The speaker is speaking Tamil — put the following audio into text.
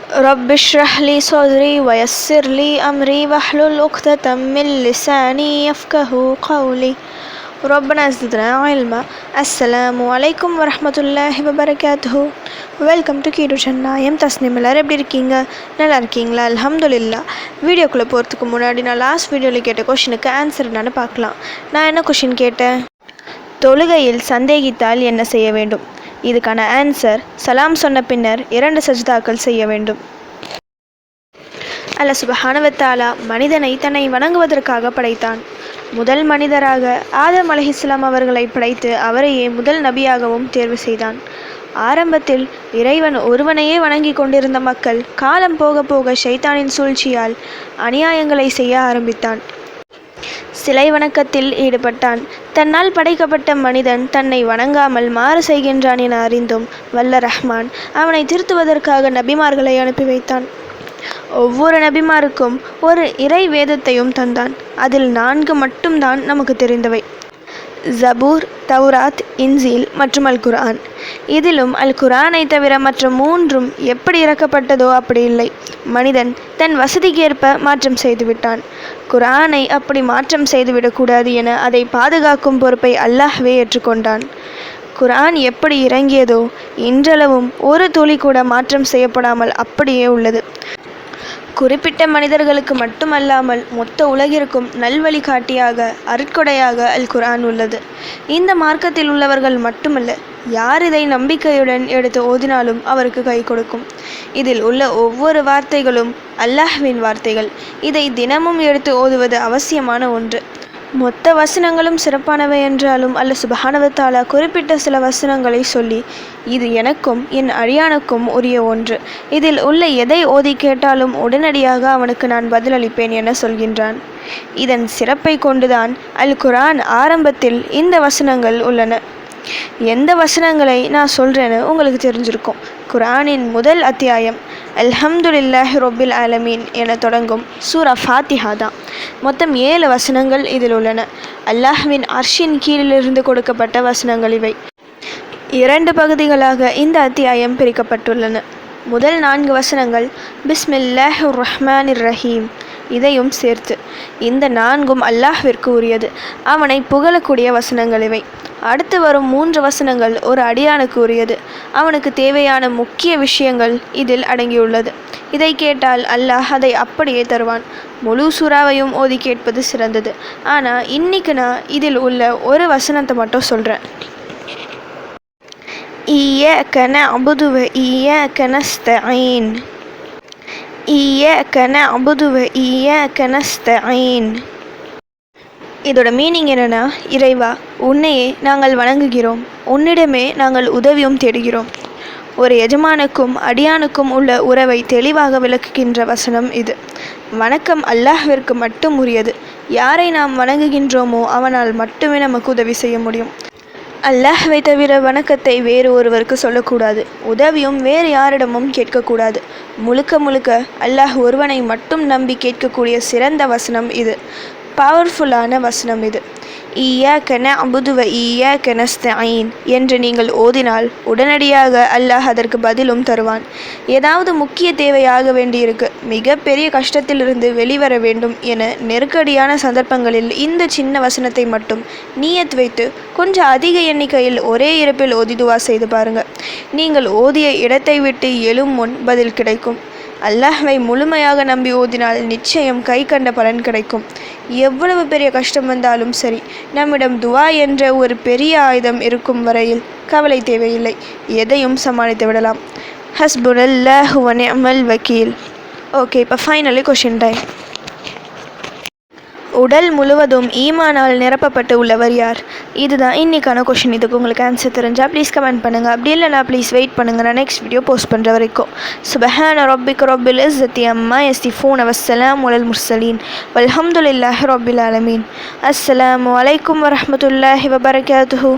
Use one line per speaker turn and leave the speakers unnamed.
رب اشرح لي صدري ويسر لي أمري واحلل عقدة من لساني يفقه قولي ربنا زدنا علما. அஸ்ஸலாமு அலைக்கும் வரஹ்மத்துல்லாஹி வபரகாத்துஹு. வெல்கம் டு கீடு ஜன்னா. தஸ்னீம். எல்லாரும் எப்படி இருக்கீங்க? நல்லா இருக்கீங்களா? அல்ஹம்துலில்லாஹ். வீடியோக்குள்ளே போகிறதுக்கு முன்னாடி நான் லாஸ்ட் வீடியோவில் கேட்ட கொஷினுக்கு ஆன்சர் என்னன்னு பார்க்கலாம். நான் என்ன கொஷின் கேட்டேன்? தொழுகையில் சந்தேகித்தால் என்ன செய்ய வேண்டும்? இதுக்கான ஆன்சர், சலாம் சொன்ன பின்னர் 2 சஜ்தாக்கள் செய்ய வேண்டும். அல்லாஹ் சுப்ஹானஹு வ தஆலா மனிதனை தன்னை வணங்குவதற்காக படைத்தான். முதல் மனிதராக ஆதம் அலைஹிஸ்ஸலாம் அவர்களை படைத்து அவரையே முதல் நபியாகவும் தேர்வு செய்தான். ஆரம்பத்தில் இறைவன் ஒருவனையே வணங்கி கொண்டிருந்த மக்கள் காலம் போக போக ஷைத்தானின் சூழ்ச்சியால் அநியாயங்களை செய்ய ஆரம்பித்தான். சிலை வணக்கத்தில் ஈடுபட்டான். தன்னால் படைக்கப்பட்ட மனிதன் தன்னை வணங்காமல் மாறு செய்கின்றான் என அறிந்தும் வல்ல ரஹ்மான் அவனை திருத்துவதற்காக நபிமார்களை அனுப்பி வைத்தான். ஒவ்வொரு நபிமாருக்கும் ஒரு இறை வேதத்தையும் தந்தான். அதில் 4 மட்டும்தான் நமக்கு தெரிந்தவை: ஜபூர், தௌராத், இன்ஜீல் மற்றும் அல் குர்ஆன். இதிலும் அல் குர்ஆனை தவிர மற்ற 3ம் எப்படி இறக்கப்பட்டதோ அப்படி இல்லை. மனிதன் தன் வசதிக்கேற்ப மாற்றம் செய்துவிட்டான். குர்ஆனை அப்படி மாற்றம் செய்துவிடக்கூடாது என அதை பாதுகாக்கும் பொறுப்பை அல்லாஹ்வே ஏற்றுக்கொண்டான். குர்ஆன் எப்படி இறங்கியதோ இன்றளவும் ஒரு துளி கூட மாற்றம் செய்யப்படாமல் அப்படியே உள்ளது. குறிப்பிட்ட மனிதர்களுக்கு மட்டுமல்லாமல் மொத்த உலகிற்கும் நல்வழிகாட்டியாக அருட்கொடையாக அல் குர்ஆன் உள்ளது. இந்த மார்க்கத்தில் உள்ளவர்கள் மட்டுமல்ல, யார் இதை நம்பிக்கையுடன் எடுத்து ஓதினாலும் அவருக்கு கை கொடுக்கும். இதில் உள்ள ஒவ்வொரு வார்த்தைகளும் அல்லாஹ்வின் வார்த்தைகள். இதை தினமும் எடுத்து ஓதுவது அவசியமான ஒன்று. மொத்த வசனங்களும் சிறப்பானவை என்றாலும் அல்லாஹ் சுப்ஹானஹு வ தஆலா குறிப்பிட்ட சில வசனங்களை சொல்லி, இது எனக்கும் என் அடியானுக்கும் உரிய ஒன்று, இதில் உள்ள எதை ஓதி கேட்டாலும் உடனடியாக அவனுக்கு நான் பதிலளிப்பேன் என சொல்கின்றான். இதன் சிறப்பை கொண்டுதான் அல் குர்ஆன் ஆரம்பத்தில் இந்த வசனங்கள் உள்ளன. எந்த வசனங்களை நான் சொல்கிறேன்னு உங்களுக்கு தெரிஞ்சிருக்கும். குர்ஆனின் முதல் அத்தியாயம் அல்ஹம்துலில்லாஹி ரொப்பில் ஆலமீன் என தொடங்கும் சூரா ஃபாத்திஹா தான். மொத்தம் 7 வசனங்கள் இதில் உள்ளன. அல்லாஹ்வின் அர்ஷின் கீழிலிருந்து கொடுக்கப்பட்ட வசனங்கள் இவை. 2 பகுதிகளாக இந்த அத்தியாயம் பிரிக்கப்பட்டுள்ளன. முதல் 4 வசனங்கள் பிஸ்மில்லாஹிர் ரஹ்மானிர் ரஹீம் இதையும் சேர்த்து. இந்த 4ம் அல்லாஹ்விற்கு உரியது, அவனை புகழக்கூடிய வசனங்கள் இவை. அடுத்து வரும் 3 வசனங்கள் ஒரு அடியானுக்கு உரியது, அவனுக்கு தேவையான முக்கிய விஷயங்கள் இதில் அடங்கியுள்ளது. இதை கேட்டால் அல்லாஹ் அதை அப்படியே தருவான். முழு சூறாவையும் ஓதி கேட்பது சிறந்தது. ஆனால் இன்னைக்கு நான் இதில் உள்ள ஒரு வசனத்தை மட்டும் சொல்கிறேன். இய்யாக நஅ்புது வ இய்யாக நஸ்தஈன். இய்யாக நஅ்புது வ இய்யாக நஸ்தஈன். இதோட மீனிங் என்னென்னா, இறைவா, உன்னையே நாங்கள் வணங்குகிறோம், உன்னிடமே நாங்கள் உதவியும் தேடுகிறோம். ஒரு எஜமானுக்கும் அடியானுக்கும் உள்ள உறவை தெளிவாக விளக்குகின்ற வசனம் இது. வணக்கம் அல்லாஹ்விற்கு மட்டும் உரியது. யாரை நாம் வணங்குகின்றோமோ அவனால் மட்டுமே நமக்கு உதவி செய்ய முடியும். அல்லாஹ்வை தவிர வணக்கத்தை வேறு ஒருவருக்கு சொல்லக்கூடாது. உதவியும் வேறு யாரிடமும் கேட்கக்கூடாது. முழுக்க முழுக்க அல்லாஹ் ஒருவனை மட்டும் நம்பி கேட்கக்கூடிய சிறந்த வசனம் இது. பவர்ஃபுல்லான வசனம் இது. இய்யாக நஅ்புது வ இய்யாக நஸ்தஈன் என்று நீங்கள் ஓதினால் உடனடியாக அல்லாஹ் அதற்கு பதிலும் தருவான். ஏதாவது முக்கிய தேவையாக வேண்டியிருக்கு, மிகப்பெரிய கஷ்டத்திலிருந்து வெளிவர வேண்டும் என நெருக்கடியான சந்தர்ப்பங்களில் இந்த சின்ன வசனத்தை மட்டும் நியத் வைத்து கொஞ்சம் அதிக எண்ணிக்கையில் ஒரே இருப்பில் ஓதி துவா செய்து பாருங்கள். நீங்கள் ஓதிய இடத்தை விட்டு எழும் முன் பதில் கிடைக்கும். அல்லாஹ்வை முழுமையாக நம்பி ஓதினால் நிச்சயம் கை கண்ட பலன் கிடைக்கும். எவ்வளவு பெரிய கஷ்டம் வந்தாலும் சரி, நம்மிடம் துவா என்ற ஒரு பெரிய ஆயுதம் இருக்கும் வரையில் கவலை தேவையில்லை, எதையும் சமாளித்து விடலாம். ஹஸ்புனல்லாஹு வ நிஅமல் வக்கீல். ஓகே, இப்போ ஃபைனலி கொஷின் டைம். உடல் முழுவதும் ஈமானால் நிரப்பப்பட்டு உள்ளவர் யார்? இதுதான் இன்றைக்கான கொஷின். இதுக்கு உங்களுக்கு ஆன்சர் தெரிஞ்சால் ப்ளீஸ் கமெண்ட் பண்ணுங்கள். அப்படி இல்லைனா ப்ளீஸ் வெயிட் பண்ணுங்கள், நான் நெக்ஸ்ட் வீடியோ போஸ்ட் பண்ணுற வரைக்கும். சுப்ஹான ரப்பிக ரப்பில் இஸ்ஸத்தி அம்மா யசிஃபூன வஸ்ஸலாமு அலல் முர்சலீன் வல்ஹம்துலில்லாஹி ரப்பில் ஆலமீன். அஸ்ஸலாமு அலைக்கும் வரஹ்மத்துல்லாஹி வபரகாத்துஹு.